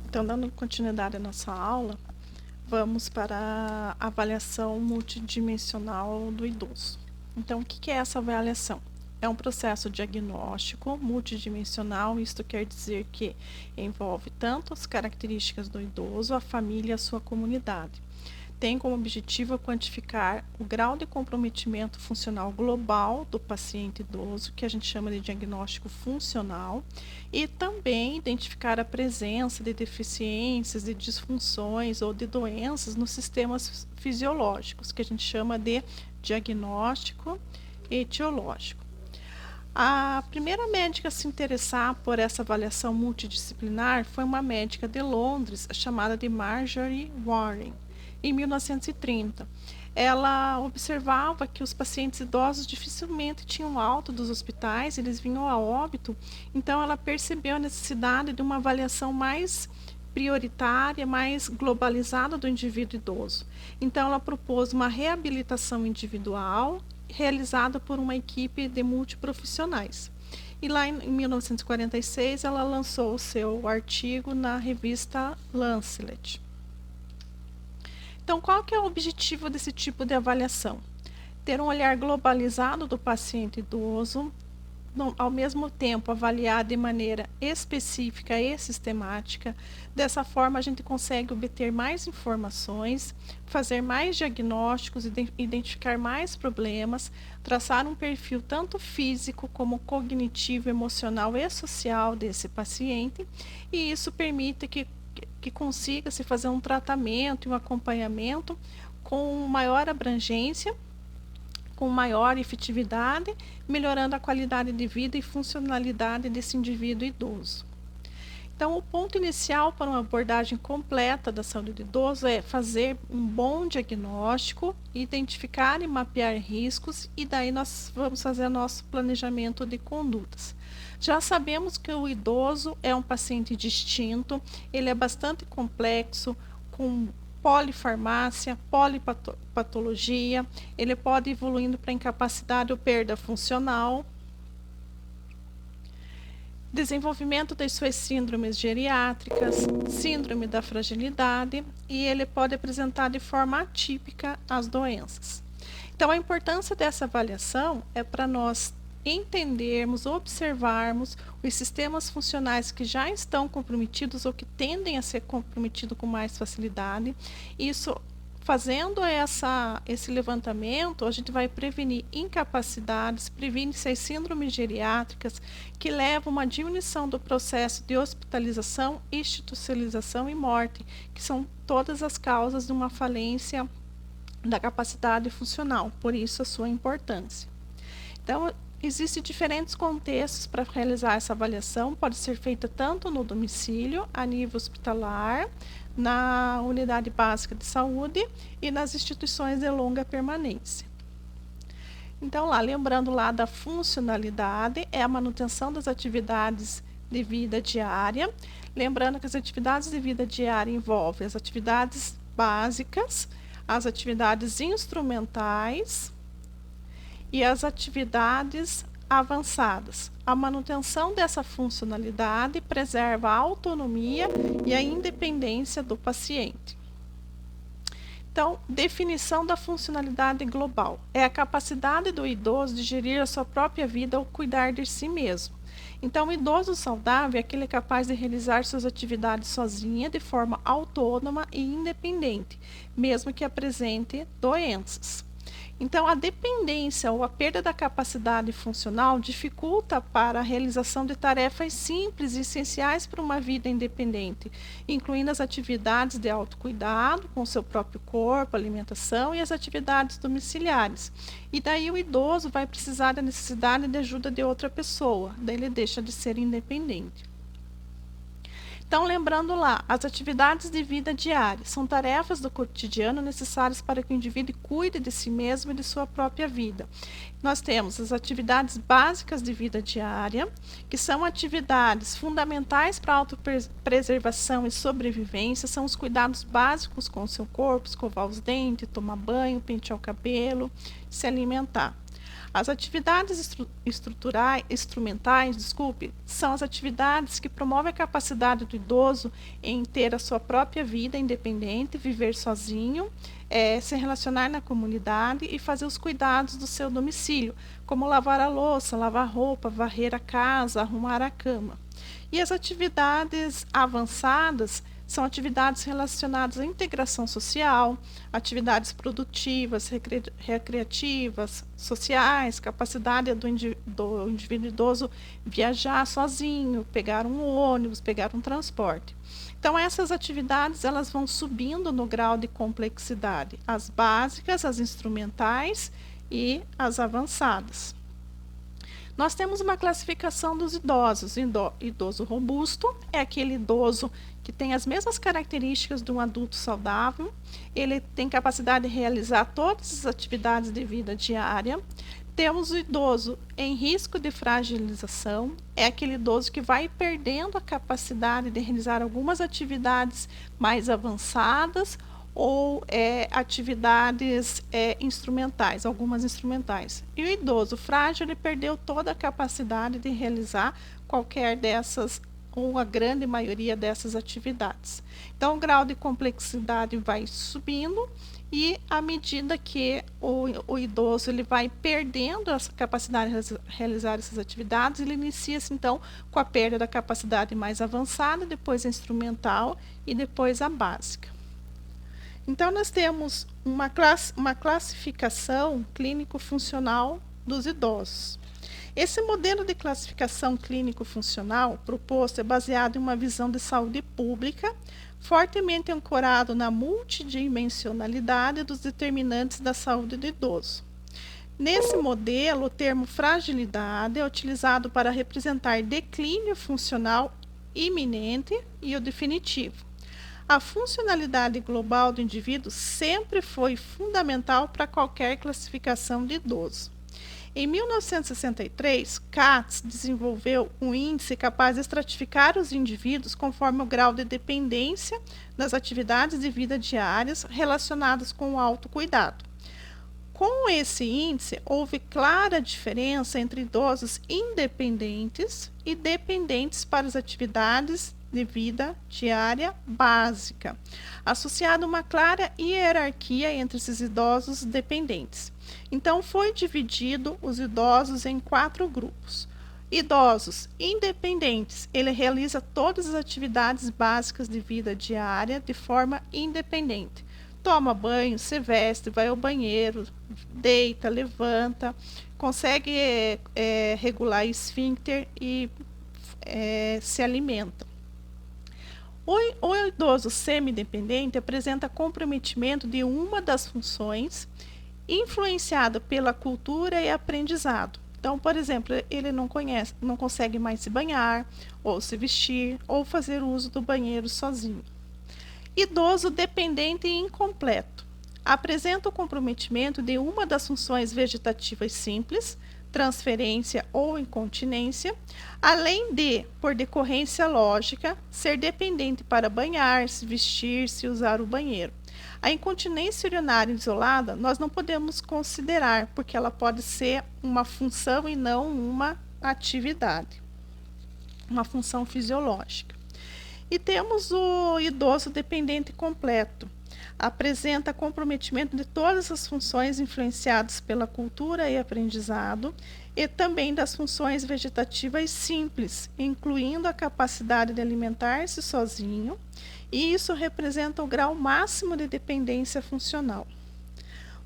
Então, dando continuidade à nossa aula, vamos para a avaliação multidimensional do idoso. Então, o que é essa avaliação? É um processo diagnóstico multidimensional, isto quer dizer que envolve tanto as características do idoso, a família e a sua comunidade. Tem como objetivo quantificar o grau de comprometimento funcional global do paciente idoso, que a gente chama de diagnóstico funcional, e também identificar a presença de deficiências, de disfunções ou de doenças nos sistemas fisiológicos, que a gente chama de diagnóstico etiológico. A primeira médica a se interessar por essa avaliação multidisciplinar foi uma médica de Londres chamada de Marjorie Warren, em 1930. Ela observava que os pacientes idosos dificilmente tinham alta dos hospitais, eles vinham a óbito, então ela percebeu a necessidade de uma avaliação mais prioritária, mais globalizada do indivíduo idoso. Então ela propôs uma reabilitação individual realizada por uma equipe de multiprofissionais. E lá em 1946 ela lançou o seu artigo na revista Lancet. Então, qual que é o objetivo desse tipo de avaliação? Ter um olhar globalizado do paciente idoso, ao mesmo tempo avaliar de maneira específica e sistemática. Dessa forma, a gente consegue obter mais informações, fazer mais diagnósticos, identificar mais problemas, traçar um perfil tanto físico como cognitivo, emocional e social desse paciente, e isso permite que consiga se fazer um tratamento e um acompanhamento com maior abrangência, com maior efetividade, melhorando a qualidade de vida e funcionalidade desse indivíduo idoso. Então, o ponto inicial para uma abordagem completa da saúde do idoso é fazer um bom diagnóstico, identificar e mapear riscos, e daí nós vamos fazer nosso planejamento de condutas. Já sabemos que o idoso é um paciente distinto, ele é bastante complexo, com polifarmácia, polipatologia, ele pode ir evoluindo para incapacidade ou perda funcional, desenvolvimento das suas síndromes geriátricas, síndrome da fragilidade, e ele pode apresentar de forma atípica as doenças. Então, a importância dessa avaliação é para nós entendermos, observarmos os sistemas funcionais que já estão comprometidos ou que tendem a ser comprometidos com mais facilidade. Isso, fazendo esse levantamento, a gente vai prevenir incapacidades, previne-se as síndromes geriátricas, que levam a uma diminuição do processo de hospitalização, institucionalização e morte, que são todas as causas de uma falência da capacidade funcional, por isso a sua importância. Então, existem diferentes contextos para realizar essa avaliação, pode ser feita tanto no domicílio, a nível hospitalar, na unidade básica de saúde e nas instituições de longa permanência. Então, lembrando da funcionalidade, é a manutenção das atividades de vida diária, lembrando que as atividades de vida diária envolvem as atividades básicas, as atividades instrumentais e as atividades avançadas. A manutenção dessa funcionalidade preserva a autonomia e a independência do paciente. Então, definição da funcionalidade global. É a capacidade do idoso de gerir a sua própria vida ou cuidar de si mesmo. Então, o idoso saudável é aquele capaz de realizar suas atividades sozinho, de forma autônoma e independente, mesmo que apresente doenças. Então, a dependência ou a perda da capacidade funcional dificulta para a realização de tarefas simples e essenciais para uma vida independente, incluindo as atividades de autocuidado com o seu próprio corpo, alimentação e as atividades domiciliares. E daí o idoso vai precisar da necessidade de ajuda de outra pessoa, daí ele deixa de ser independente. Então, lembrando as atividades de vida diária são tarefas do cotidiano necessárias para que o indivíduo cuide de si mesmo e de sua própria vida. Nós temos as atividades básicas de vida diária, que são atividades fundamentais para a autopreservação e sobrevivência, são os cuidados básicos com o seu corpo, escovar os dentes, tomar banho, pentear o cabelo, se alimentar. As atividades instrumentais, são as atividades que promovem a capacidade do idoso em ter a sua própria vida independente, viver sozinho, se relacionar na comunidade e fazer os cuidados do seu domicílio, como lavar a louça, lavar roupa, varrer a casa, arrumar a cama. E as atividades avançadas são atividades relacionadas à integração social, atividades produtivas, recreativas, sociais, capacidade do indivíduo idoso viajar sozinho, pegar um ônibus, pegar um transporte. Então, essas atividades elas vão subindo no grau de complexidade, as básicas, as instrumentais e as avançadas. Nós temos uma classificação dos idosos. Idoso robusto é aquele idoso que tem as mesmas características de um adulto saudável, ele tem capacidade de realizar todas as atividades de vida diária. Temos o idoso em risco de fragilização, é aquele idoso que vai perdendo a capacidade de realizar algumas atividades mais avançadas ou atividades instrumentais, algumas instrumentais. E o idoso frágil, ele perdeu toda a capacidade de realizar qualquer dessas, ou a grande maioria dessas atividades. Então, o grau de complexidade vai subindo e à medida que o idoso ele vai perdendo essa capacidade de realizar essas atividades, ele inicia-se então com a perda da capacidade mais avançada, depois a instrumental e depois a básica. Então, nós temos uma classificação clínico-funcional dos idosos. Esse modelo de classificação clínico-funcional proposto é baseado em uma visão de saúde pública, fortemente ancorado na multidimensionalidade dos determinantes da saúde do idoso. Nesse modelo, o termo fragilidade é utilizado para representar declínio funcional iminente e o definitivo. A funcionalidade global do indivíduo sempre foi fundamental para qualquer classificação de idoso. Em 1963, Katz desenvolveu um índice capaz de estratificar os indivíduos conforme o grau de dependência das atividades de vida diárias relacionadas com o autocuidado. Com esse índice, houve clara diferença entre idosos independentes e dependentes para as atividades de vida diária básica, associado a uma clara hierarquia entre esses idosos dependentes. Então, foi dividido os idosos em 4 grupos. Idosos independentes, ele realiza todas as atividades básicas de vida diária de forma independente. Toma banho, se veste, vai ao banheiro, deita, levanta, consegue regular esfíncter e se alimenta. O idoso semi-dependente apresenta comprometimento de uma das funções influenciada pela cultura e aprendizado. Então, por exemplo, ele não consegue mais se banhar, ou se vestir, ou fazer uso do banheiro sozinho. Idoso dependente e incompleto. Apresenta o comprometimento de uma das funções vegetativas simples, transferência ou incontinência, além de, por decorrência lógica, ser dependente para banhar-se, vestir-se e usar o banheiro. A incontinência urinária isolada nós não podemos considerar, porque ela pode ser uma função e não uma atividade, uma função fisiológica. E temos o idoso dependente completo. Apresenta comprometimento de todas as funções influenciadas pela cultura e aprendizado e também das funções vegetativas simples, incluindo a capacidade de alimentar-se sozinho, e isso representa o grau máximo de dependência funcional.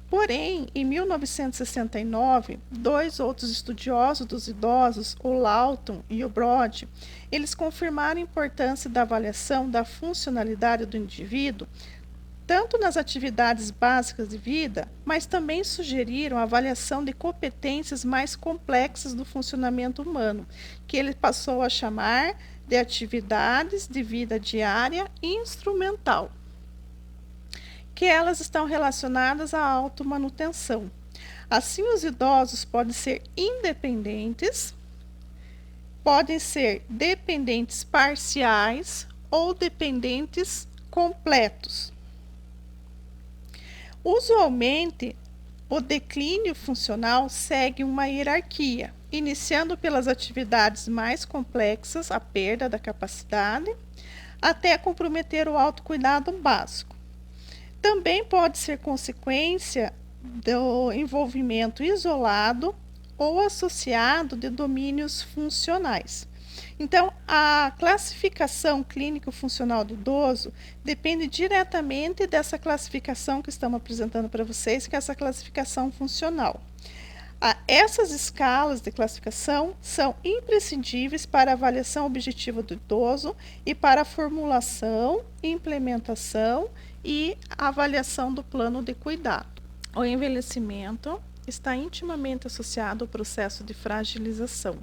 Porém, em 1969, 2 outros estudiosos dos idosos, o Lawton e o Brod, eles confirmaram a importância da avaliação da funcionalidade do indivíduo tanto nas atividades básicas de vida, mas também sugeriram a avaliação de competências mais complexas do funcionamento humano, que ele passou a chamar de atividades de vida diária instrumental, que elas estão relacionadas à automanutenção. Assim, os idosos podem ser independentes, podem ser dependentes parciais ou dependentes completos. Usualmente, O declínio funcional segue uma hierarquia, iniciando pelas atividades mais complexas, a perda da capacidade, até comprometer o autocuidado básico. Também pode ser consequência do envolvimento isolado ou associado de domínios funcionais. Então, a classificação clínico-funcional do idoso depende diretamente dessa classificação que estamos apresentando para vocês, que é essa classificação funcional. Essas escalas de classificação são imprescindíveis para a avaliação objetiva do idoso e para a formulação, implementação e avaliação do plano de cuidado. O envelhecimento está intimamente associado ao processo de fragilização,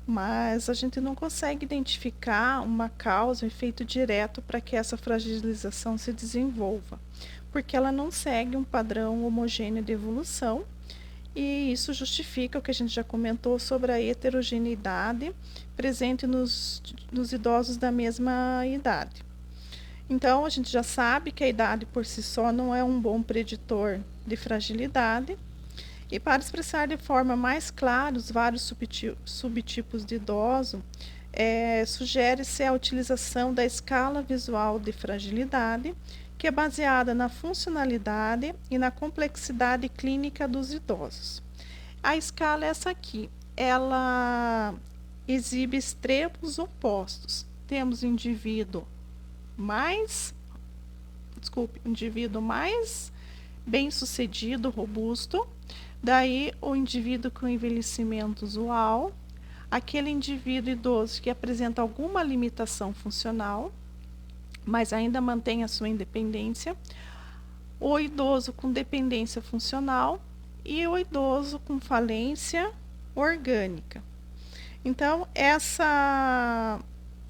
mas a gente não consegue identificar uma causa, um efeito direto para que essa fragilização se desenvolva, porque ela não segue um padrão homogêneo de evolução, e isso justifica o que a gente já comentou sobre a heterogeneidade presente nos idosos da mesma idade. Então, a gente já sabe que a idade por si só não é um bom preditor de fragilidade. E para expressar de forma mais clara os vários subtipos de idoso, sugere-se a utilização da escala visual de fragilidade, que é baseada na funcionalidade e na complexidade clínica dos idosos. A escala é essa aqui. Ela exibe extremos opostos. Temos o indivíduo mais bem-sucedido, robusto, daí o indivíduo com envelhecimento usual, aquele indivíduo idoso que apresenta alguma limitação funcional, mas ainda mantém a sua independência, o idoso com dependência funcional e o idoso com falência orgânica. Então,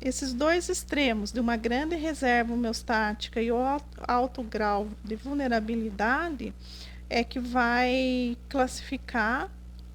esses dois extremos de uma grande reserva homeostática e o alto grau de vulnerabilidade é que vai classificar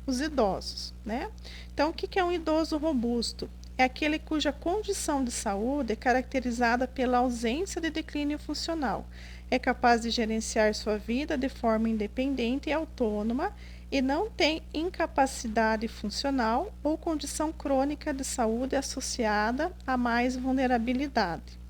os idosos, né? Então, o que é um idoso robusto? É aquele cuja condição de saúde é caracterizada pela ausência de declínio funcional. É capaz de gerenciar sua vida de forma independente e autônoma e não tem incapacidade funcional ou condição crônica de saúde associada a mais vulnerabilidade.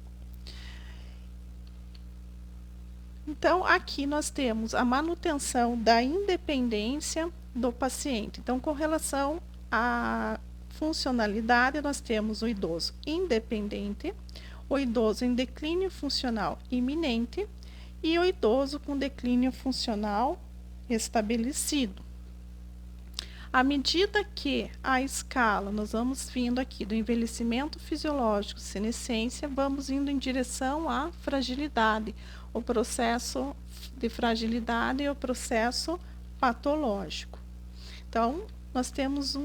Então, aqui nós temos a manutenção da independência do paciente. Então, com relação à funcionalidade, nós temos o idoso independente, o idoso em declínio funcional iminente e o idoso com declínio funcional estabelecido. À medida que a escala, nós vamos vindo aqui do envelhecimento fisiológico, senescência, vamos indo em direção à fragilidade, o processo de fragilidade e o processo patológico. Então, nós temos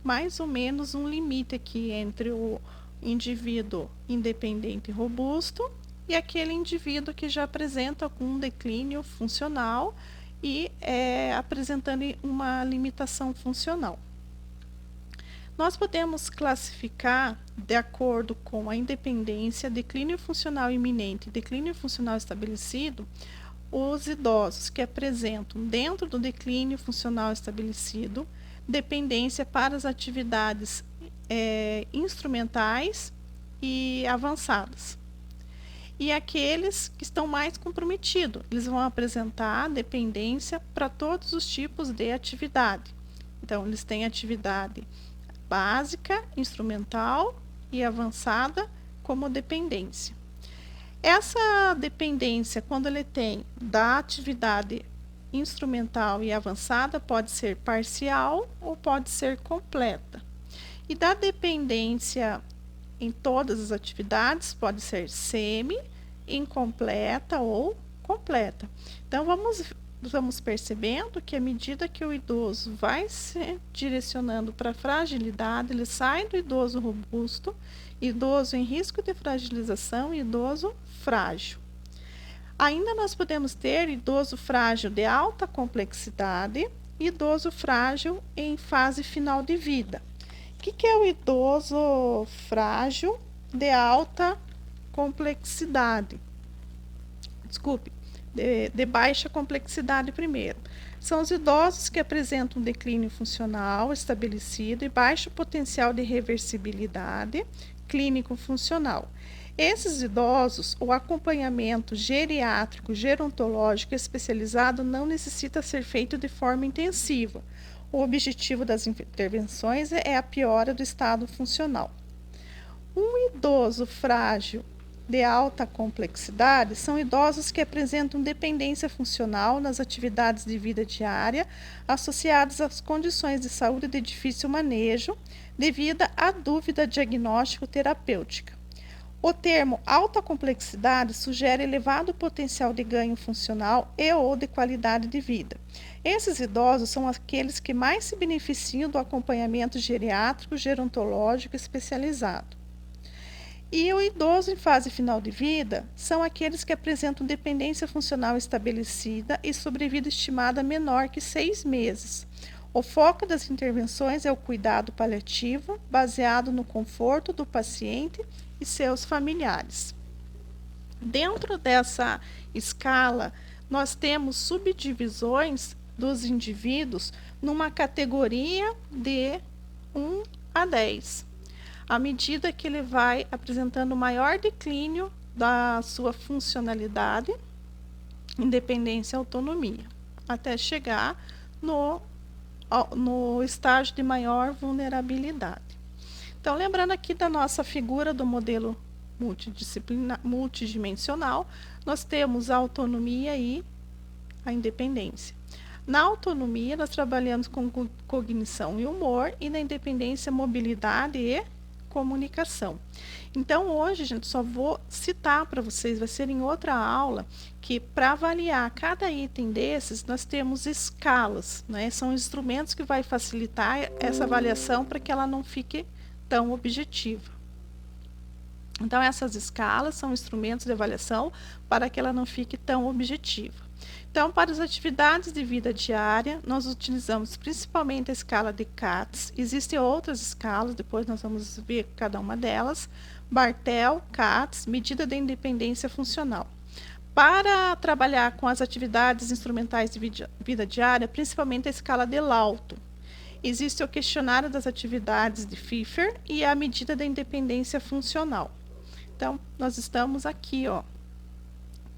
mais ou menos um limite aqui entre o indivíduo independente e robusto e aquele indivíduo que já apresenta algum declínio funcional e apresentando uma limitação funcional. Nós podemos classificar, de acordo com a independência, declínio funcional iminente e declínio funcional estabelecido, os idosos que apresentam, dentro do declínio funcional estabelecido, dependência para as atividades instrumentais e avançadas. E aqueles que estão mais comprometidos, eles vão apresentar dependência para todos os tipos de atividade. Então, eles têm atividade básica, instrumental e avançada como dependência. Essa dependência, quando ele tem da atividade instrumental e avançada, pode ser parcial ou pode ser completa. E da dependência em todas as atividades, pode ser semi, incompleta ou completa. Então, vamos percebendo que à medida que o idoso vai se direcionando para a fragilidade, ele sai do idoso robusto, idoso em risco de fragilização e idoso frágil. Ainda nós podemos ter idoso frágil de alta complexidade e idoso frágil em fase final de vida. O que é o idoso frágil de alta complexidade? Desculpe, de baixa complexidade primeiro. São os idosos que apresentam um declínio funcional estabelecido e baixo potencial de reversibilidade clínico-funcional. Esses idosos, o acompanhamento geriátrico, gerontológico especializado não necessita ser feito de forma intensiva. O objetivo das intervenções é a piora do estado funcional. Um idoso frágil de alta complexidade são idosos que apresentam dependência funcional nas atividades de vida diária associadas às condições de saúde de difícil manejo devido à dúvida diagnóstico-terapêutica. O termo alta complexidade sugere elevado potencial de ganho funcional e ou de qualidade de vida. Esses idosos são aqueles que mais se beneficiam do acompanhamento geriátrico, gerontológico especializado. E o idoso em fase final de vida são aqueles que apresentam dependência funcional estabelecida e sobrevida estimada menor que 6 meses. O foco das intervenções é o cuidado paliativo, baseado no conforto do paciente e seus familiares. Dentro dessa escala, nós temos subdivisões dos indivíduos numa categoria de 1 a 10. À medida que ele vai apresentando maior declínio da sua funcionalidade, independência e autonomia, até chegar no estágio de maior vulnerabilidade. Então, lembrando aqui da nossa figura do modelo multidimensional, nós temos a autonomia e a independência. Na autonomia, nós trabalhamos com cognição e humor, e na independência, mobilidade e comunicação. Então, hoje, gente, só vou citar para vocês, vai ser em outra aula, que para avaliar cada item desses, nós temos escalas, né? São instrumentos que vai facilitar essa avaliação para que ela não fique tão objetiva. Então, essas escalas são instrumentos de avaliação para que ela não fique tão objetiva. Então, para as atividades de vida diária, nós utilizamos principalmente a escala de Katz. Existem outras escalas, depois nós vamos ver cada uma delas. Bartel, Katz, medida de independência funcional. Para trabalhar com as atividades instrumentais de vida diária, principalmente a escala de Lauto. Existe o questionário das atividades de Pfeffer e a medida da independência funcional. Então, nós estamos aqui,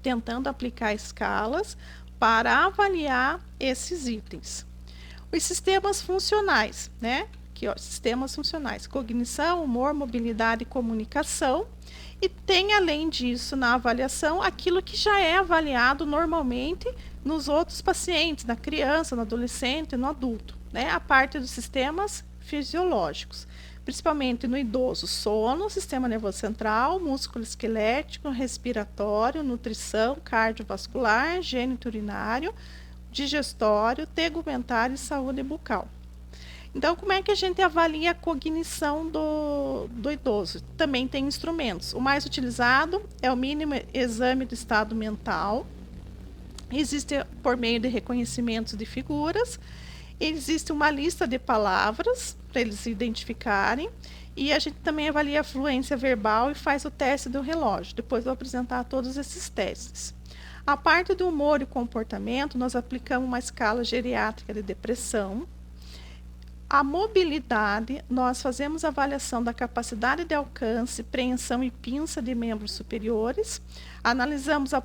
tentando aplicar escalas para avaliar esses itens. Os sistemas funcionais, né? Aqui, sistemas funcionais, cognição, humor, mobilidade e comunicação. E tem, além disso, na avaliação, aquilo que já é avaliado normalmente nos outros pacientes, na criança, no adolescente, no adulto, né? A parte dos sistemas fisiológicos, principalmente no idoso, sono, sistema nervoso central, músculo esquelético, respiratório, nutrição, cardiovascular, gênito urinário, digestório, tegumentário e saúde bucal. Então, como é que a gente avalia a cognição do idoso? Também tem instrumentos. O mais utilizado é o mínimo exame do estado mental. Existe por meio de reconhecimentos de figuras. Existe uma lista de palavras para eles se identificarem, e a gente também avalia a fluência verbal e faz o teste do relógio. Depois vou apresentar todos esses testes. A parte do humor e comportamento, nós aplicamos uma escala geriátrica de depressão. A mobilidade, nós fazemos avaliação da capacidade de alcance, preensão e pinça de membros superiores. Analisamos a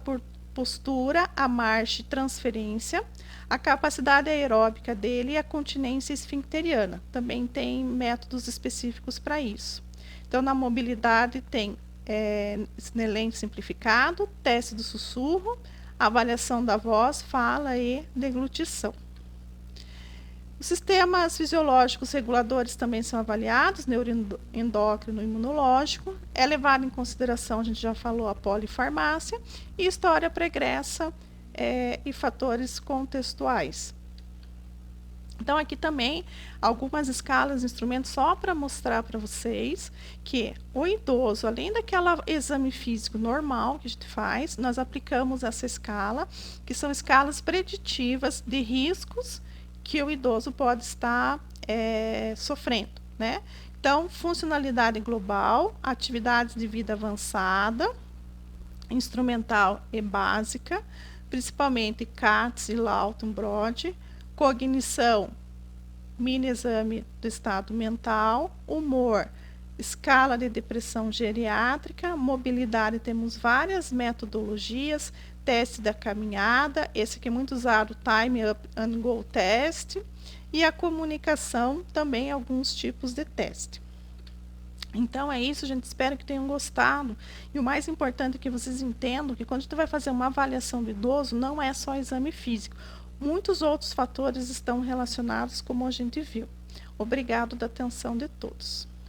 postura, a marcha e transferência, a capacidade aeróbica dele e a continência esfincteriana. Também tem métodos específicos para isso. Então, na mobilidade tem Snellen simplificado, teste do sussurro, avaliação da voz, fala e deglutição. Os sistemas fisiológicos reguladores também são avaliados, neuroendócrino e imunológico. É levado em consideração, a gente já falou, a polifarmácia e história pregressa e fatores contextuais. Então, aqui também algumas escalas, instrumentos, só para mostrar para vocês que o idoso, além daquele exame físico normal que a gente faz, nós aplicamos essa escala, que são escalas preditivas de riscos que o idoso pode estar sofrendo, né? Então, funcionalidade global, atividades de vida avançada, instrumental e básica, principalmente CATS e Lawton Brod, cognição, mini exame do estado mental, humor, escala de depressão geriátrica, mobilidade, temos várias metodologias, teste da caminhada, esse que é muito usado, Time Up and Go Test, e a comunicação, também alguns tipos de teste. Então é isso, gente. Espero que tenham gostado. E o mais importante é que vocês entendam que quando a gente vai fazer uma avaliação do idoso, não é só exame físico. Muitos outros fatores estão relacionados, como a gente viu. Obrigado da atenção de todos.